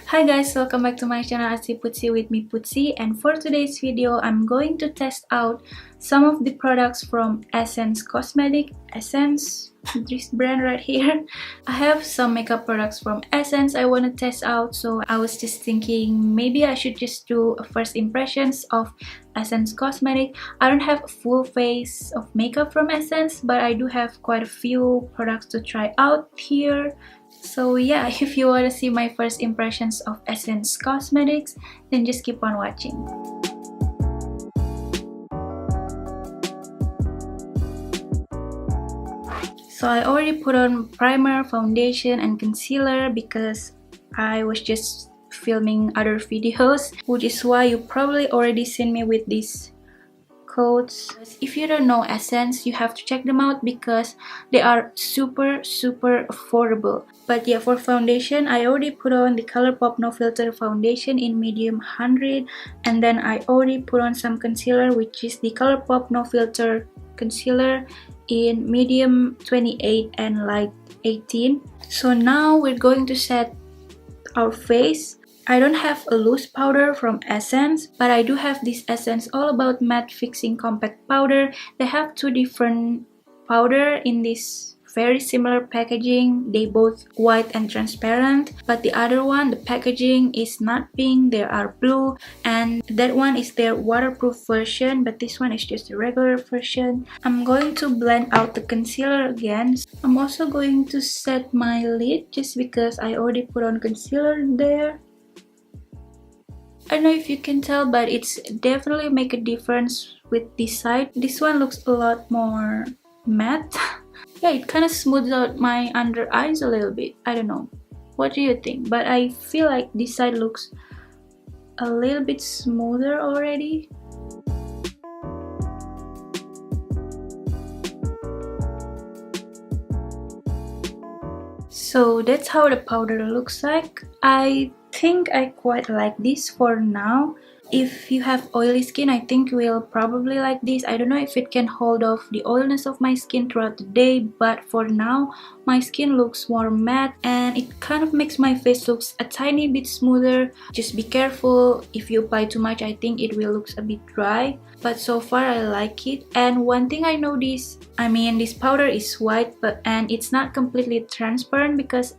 Hi guys, welcome back to my channel ArtsyPutsy with me Putsy, and for today's video I'm going to test out some of the products from Essence Cosmetic. Essence, this brand right here. I have some makeup products from Essence I want to test out, so I was just thinking maybe I should just do a first impressions of Essence Cosmetic. I don't have a full face of makeup from Essence, but I do have quite a few products to try out here. So yeah, if you want to see my first impressions of Essence Cosmetics, then just keep on watching. So I already put on primer, foundation and concealer because I was just filming other videos, which is why you probably already seen me with these codes. If you don't know Essence, you have to check them out because they are super affordable. But yeah, for foundation, I already put on the Colourpop No Filter foundation in medium 100, and then I already put on some concealer, which is the Colourpop No Filter concealer in medium 28 and light 18. So now we're going to set our face. I don't have a loose powder from Essence, but I do have this Essence All About Matte Fixing Compact Powder. They have two different powder in this very similar packaging. They both white and transparent, but the other one, the packaging is not pink, they are blue, and that one is their waterproof version, but this one is just a regular version. I'm going to blend out the concealer again. I'm also going to set my lid just because I already put on concealer there. I don't know if you can tell, but it's definitely make a difference with this side. This one looks a lot more matte. Yeah, it kind of smooths out my under eyes a little bit. I don't know. What do you think? But I feel like this side looks a little bit smoother already. So that's how the powder looks like. I think I quite like this for now. If you have oily skin, I think you will probably like this. I don't know if it can hold off the oiliness of my skin throughout the day, but for now my skin looks more matte and it kind of makes my face looks a tiny bit smoother. Just be careful, if you apply too much I think it will look a bit dry, but so far I like it. And one thing I noticed, this powder is white and it's not completely transparent because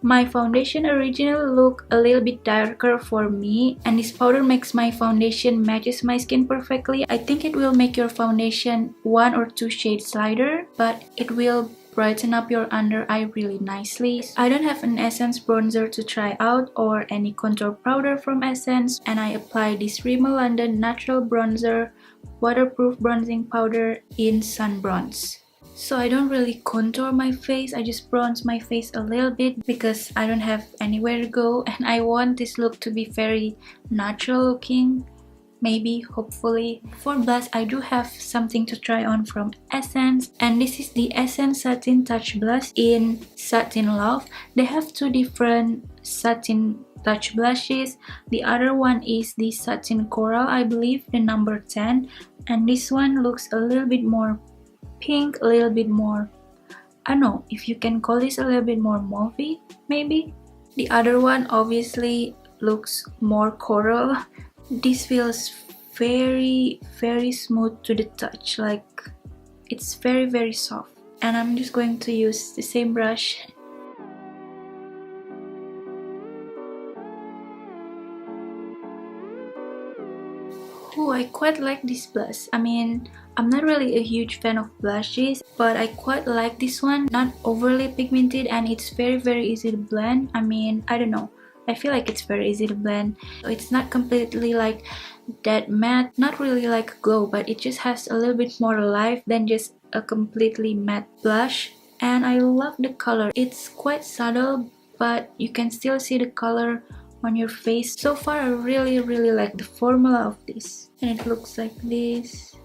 my foundation originally looked a little bit darker for me, and this powder makes my foundation matches my skin perfectly. I think it will make your foundation 1 or 2 shades lighter, but it will brighten up your under eye really nicely. I don't have an Essence bronzer to try out or any contour powder from Essence, and I apply this Rimmel London Natural Bronzer Waterproof Bronzing Powder in Sun Bronze. So I don't really contour my face, I just bronze my face a little bit because I don't have anywhere to go and I want this look to be very natural looking, maybe, hopefully. For blush, I do have something to try on from Essence, and this is the Essence Satin Touch Blush in Satin Love. They have two different satin touch blushes. The other one is the Satin Coral, I believe, the number 10, and this one looks a little bit more pink, a little bit more, I don't know if you can call this a little bit more mauvey, maybe. The other one obviously looks more coral. This feels very smooth to the touch, like it's very soft. And I'm just going to use the same brush. Oh, I quite like this blush. I'm not really a huge fan of blushes, but I quite like this one. Not overly pigmented and it's very easy to blend. I don't know. I feel like it's very easy to blend. It's not completely like that matte, not really like a glow, but it just has a little bit more life than just a completely matte blush. And I love the color. It's quite subtle, but you can still see the color on your face. So far I really like the formula of this, and it looks like this.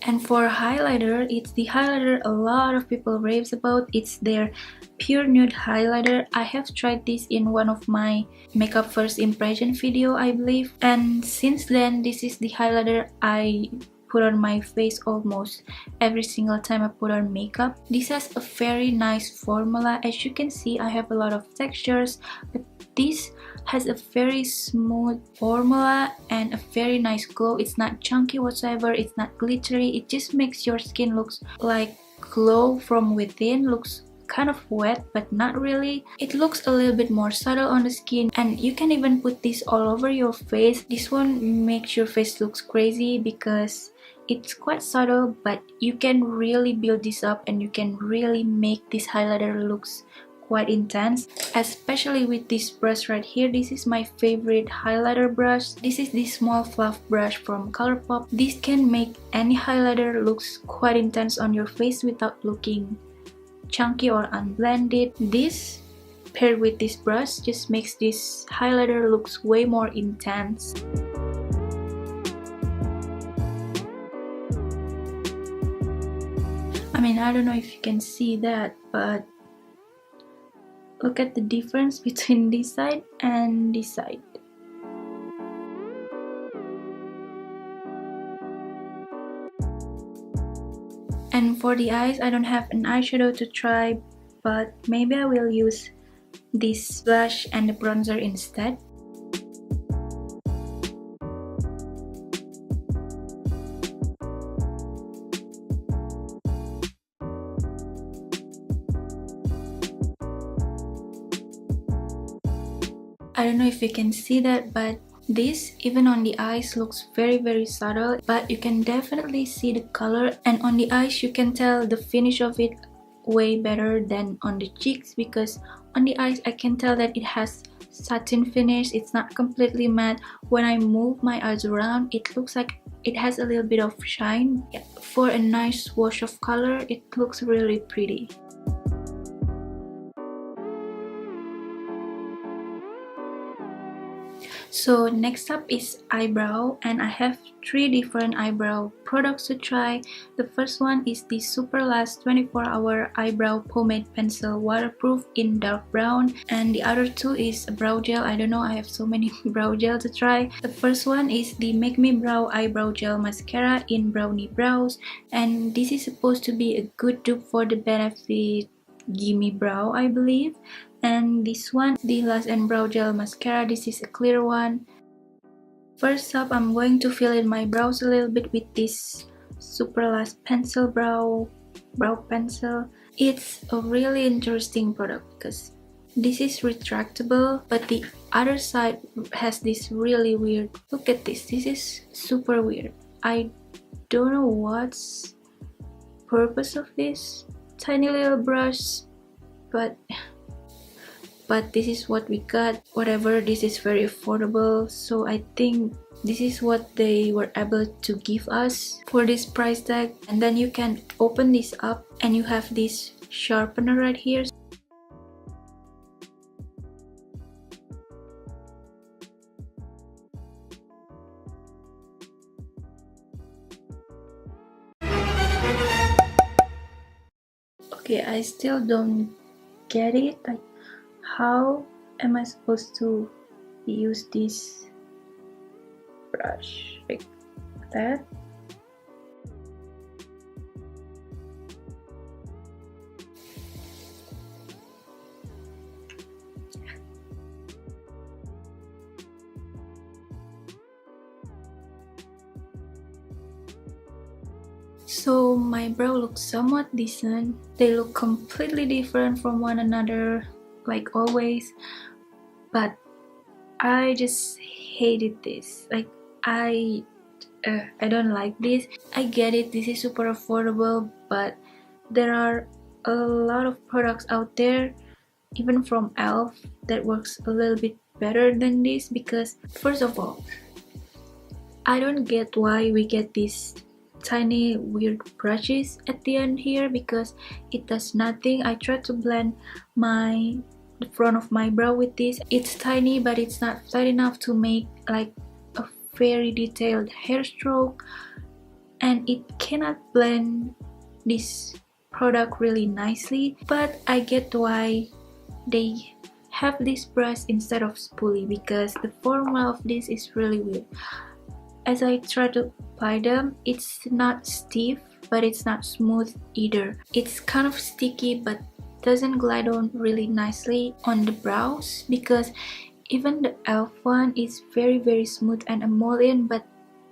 And for highlighter, it's the highlighter a lot of people raves about. It's their Pure Nude highlighter. I have tried this in one of my makeup first impression video, I believe, and since then this is the highlighter I put on my face almost every single time I put on makeup. This has a very nice formula. As you can see, I have a lot of textures, but this has a very smooth formula and a very nice glow. It's not chunky whatsoever, it's not glittery, it just makes your skin looks like glow from within, looks kind of wet but not really. It looks a little bit more subtle on the skin, and you can even put this all over your face. This one makes your face looks crazy because it's quite subtle, but you can really build this up and you can really make this highlighter looks quite intense, especially with this brush right here. This is my favorite highlighter brush. This is the small fluff brush from Colourpop. This can make any highlighter looks quite intense on your face without looking chunky or unblended. This paired with this brush just makes this highlighter looks way more intense. I mean, I don't know if you can see that, but look at the difference between this side and this side. And for the eyes, I don't have an eyeshadow to try, but maybe I will use this blush and the bronzer instead. I don't know if you can see that, but this, even on the eyes, looks very subtle, but you can definitely see the color, and on the eyes you can tell the finish of it way better than on the cheeks, because on the eyes I can tell that it has satin finish. It's not completely matte. When I move my eyes around, it looks like it has a little bit of shine. Yeah, for a nice wash of color, it looks really pretty. So next up is eyebrow, and I have 3 different eyebrow products to try. The first one is the Superlast 24-hour eyebrow pomade pencil, waterproof in dark brown, and the other 2 is a brow gel. I don't know, I have so many brow gel to try. The first one is the Make Me Brow eyebrow gel mascara in brownie brows, and this is supposed to be a good dupe for the Benefit Gimme Brow, I believe. And this one, the Lash and Brow Gel Mascara, this is a clear one. First up, I'm going to fill in my brows a little bit with this Superlast pencil brow pencil. It's a really interesting product because this is retractable, but the other side has this really weird, look at this is super weird. I don't know what's purpose of this tiny little brush, but this is what we got. Whatever, this is very affordable, so I think this is what they were able to give us for this price tag. And then you can open this up and you have this sharpener right here. Okay, I still don't get it. Like, how am I supposed to use this brush like that? So my brow looks somewhat decent. They look completely different from one another, like always, but I just hated this. Like, I don't like this. I get it, this is super affordable, but there are a lot of products out there, even from ELF, that works a little bit better than this. Because first of all, I don't get why we get these tiny weird brushes at the end here, because it does nothing. I tried to blend the front of my brow with this. It's tiny, but it's not tight enough to make like a very detailed hair stroke, and it cannot blend this product really nicely. But I get why they have this brush instead of spoolie, because the formula of this is really weird. As I try to apply them, it's not stiff, but it's not smooth either. It's kind of sticky, but doesn't glide on really nicely on the brows, because Even the e.l.f. one is very smooth and emollient, but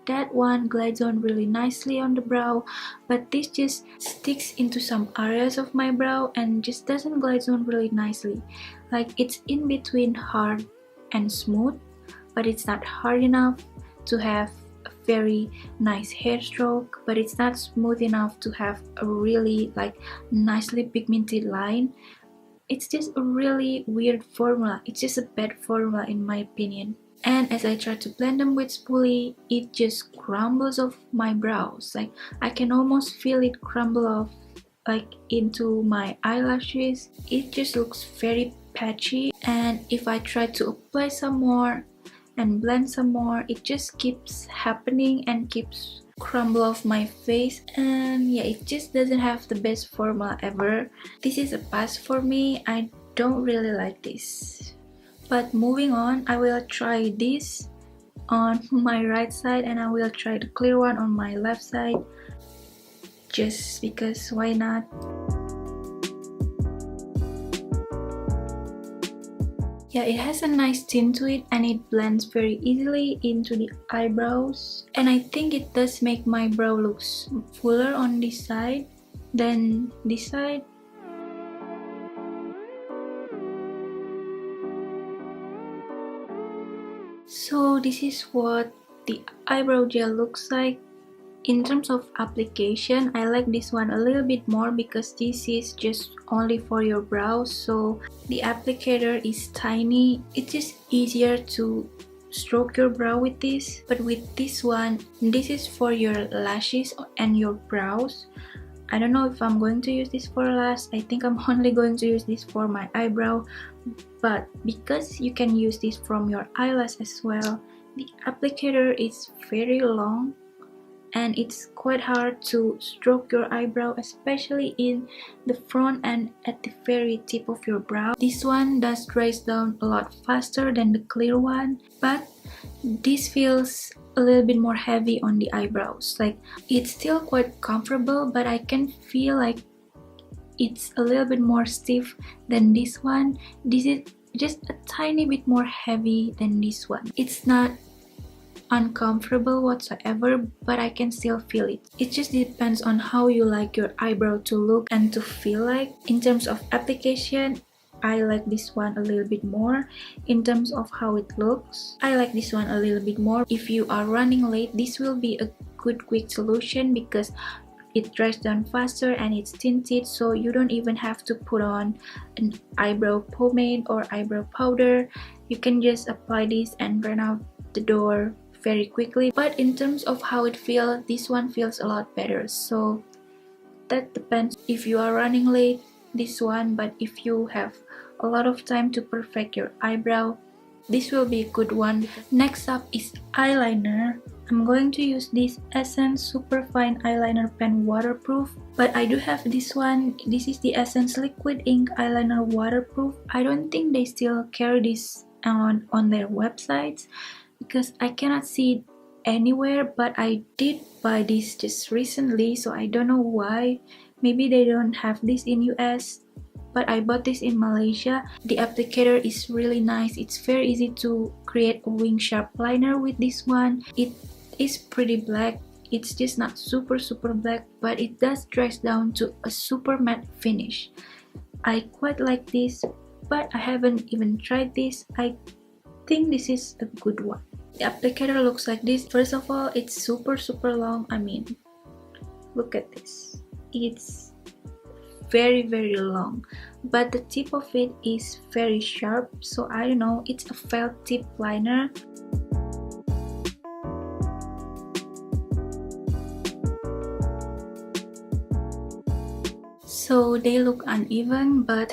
that one glides on really nicely on the brow, but this just sticks into some areas of my brow and just doesn't glide on really nicely. Like it's in between hard and smooth, but it's not hard enough to have a very nice hair stroke, but it's not smooth enough to have a really like nicely pigmented line. It's just a really weird formula. It's just a bad formula in my opinion. And as I try to blend them with spoolie, it just crumbles off my brows. Like I can almost feel it crumble off like into my eyelashes. It just looks very patchy, and if I try to apply some more and blend some more, it just keeps happening and keeps crumble off my face. And yeah, it just doesn't have the best formula ever. This is a pass for me. I don't really like this. But moving on, I will try this on my right side and I will try the clear one on my left side, just because why not. Yeah, it has a nice tint to it and it blends very easily into the eyebrows, and I think it does make my brow looks fuller on this side than this side. So this is what the eyebrow gel looks like. In terms of application, I like this one a little bit more because this is just only for your brows, so the applicator is tiny. It's just easier to stroke your brow with this. But with this one, this is for your lashes and your brows. I don't know if I'm going to use this for lash. I think I'm only going to use this for my eyebrow, but because you can use this from your eyelash as well, the applicator is very long and it's quite hard to stroke your eyebrow, especially in the front and at the very tip of your brow. This one does dries down a lot faster than the clear one, but this feels a little bit more heavy on the eyebrows. Like it's still quite comfortable, but I can feel like it's a little bit more stiff than this one. This is just a tiny bit more heavy than this one. It's not uncomfortable whatsoever, but I can still feel it. It just depends on how you like your eyebrow to look and to feel like. In terms of application, I like this one a little bit more. In terms of how it looks, I like this one a little bit more. If you are running late, this will be a good quick solution because it dries down faster and it's tinted, so you don't even have to put on an eyebrow pomade or eyebrow powder. You can just apply this and run out the door very quickly. But in terms of how it feels, this one feels a lot better, so that depends. If you are running late, this one, but if you have a lot of time to perfect your eyebrow, this will be a good one. Next up is eyeliner. I'm going to use this Essence Superfine Eyeliner Pen Waterproof, but I do have this one. This is the Essence Liquid Ink Eyeliner Waterproof. I don't think they still carry this on their websites because I cannot see it anywhere, but I did buy this just recently, so I don't know why. Maybe they don't have this in US, but I bought this in Malaysia. The applicator is really nice. It's very easy to create a wing sharp liner with this one. It is pretty black. It's just not super black, but it does dry down to a super matte finish. I quite like this, but I haven't even tried this. I think this is a good one. The applicator looks like this. First of all, it's super long. I mean, look at this. It's very long, but the tip of it is very sharp, so I don't know, it's a felt tip liner. So they look uneven, but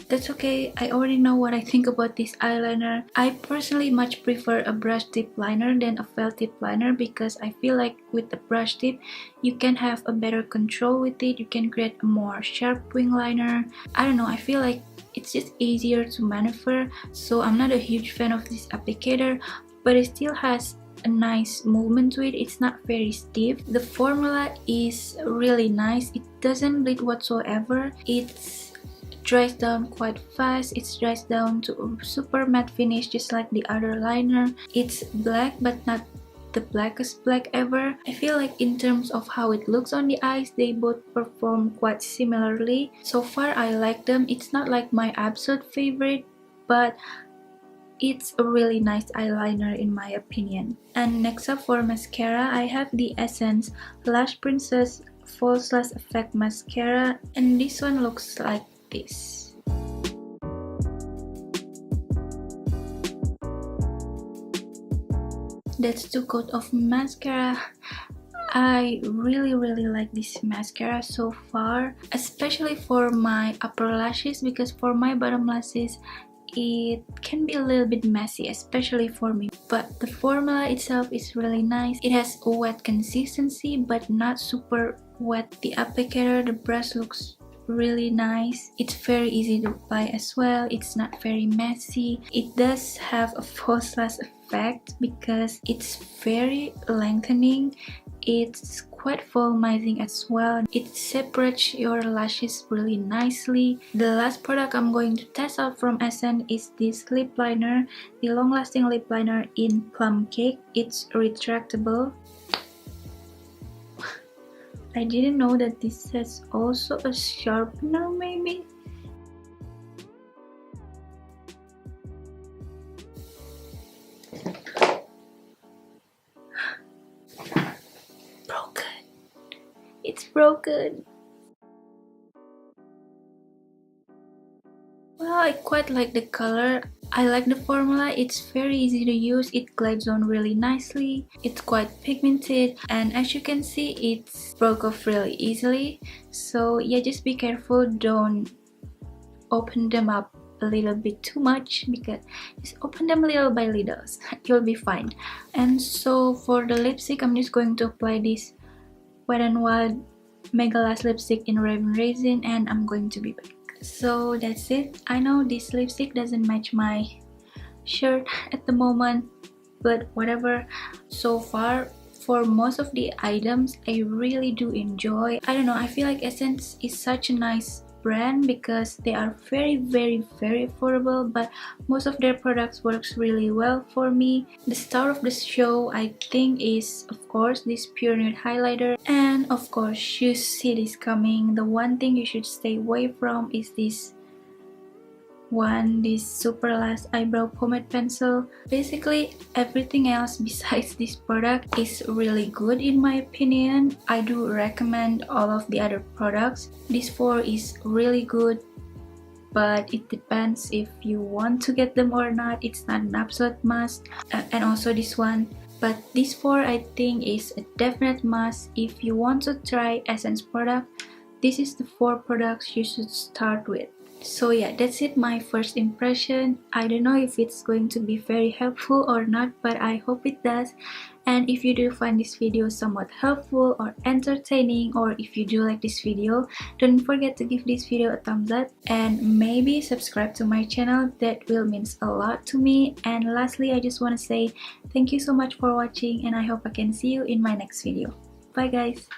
that's okay. I already know what I think about this eyeliner. I personally much prefer a brush tip liner than a felt tip liner because I feel like with the brush tip, you can have a better control with it. You can create a more sharp wing liner. I don't know, I feel like it's just easier to maneuver. So I'm not a huge fan of this applicator, but it still has a nice movement to it. It's not very stiff. The formula is really nice. It doesn't bleed whatsoever. It's dries down quite fast. It dries down to a super matte finish just like the other liner. It's black but not the blackest black ever. I feel like in terms of how it looks on the eyes, they both perform quite similarly. So far I like them. It's not like my absolute favorite, but it's a really nice eyeliner in my opinion. And next up for mascara, I have the Essence Lash Princess False Lash Effect Mascara, and this one looks like this. That's 2 coats of mascara. I really like this mascara so far, especially for my upper lashes, because for my bottom lashes it can be a little bit messy, especially for me. But the formula itself is really nice. It has a wet consistency but not super wet. The applicator, the brush looks really nice. It's very easy to apply as well. It's not very messy. It does have a false lash effect because it's very lengthening. It's quite volumizing as well. It separates your lashes really nicely. The last product I'm going to test out from Essence is this lip liner, the long lasting lip liner in Plum Cake. It's retractable. I didn't know that this has also a sharpener maybe. Broken. It's broken. Well, I quite like the color. I like the formula. It's very easy to use. It glides on really nicely. It's quite pigmented, and as you can see, it's broke off really easily. So yeah, just be careful. Don't open them up a little bit too much, because just open them little by little. You'll be fine. And so for the lipstick, I'm just going to apply this Wet n Wild Megalast lipstick in Raisin, and I'm going to be back. So that's it. I know this lipstick doesn't match my shirt at the moment, but whatever. So far, for most of the items, I really do enjoy. I don't know, I feel like Essence is such a nice brand because they are very affordable, but most of their products works really well for me. The star of the show, I think, is of course this Pure Nude highlighter, and of course you see this coming. The one thing you should stay away from is this Superlast eyebrow pomade pencil. Basically everything else besides this product is really good in my opinion. I do recommend all of the other products. This 4 is really good, but it depends if you want to get them or not. It's not an absolute must. And also this one. But this 4 I think is a definite must if you want to try Essence product. This is the 4 products you should start with. So yeah, that's it, my first impression. I don't know if it's going to be very helpful or not, but I hope it does. And if you do find this video somewhat helpful or entertaining, or if you do like this video, don't forget to give this video a thumbs up and maybe subscribe to my channel. That will mean a lot to me. And lastly, I just want to say thank you so much for watching, and I hope I can see you in my next video. Bye guys!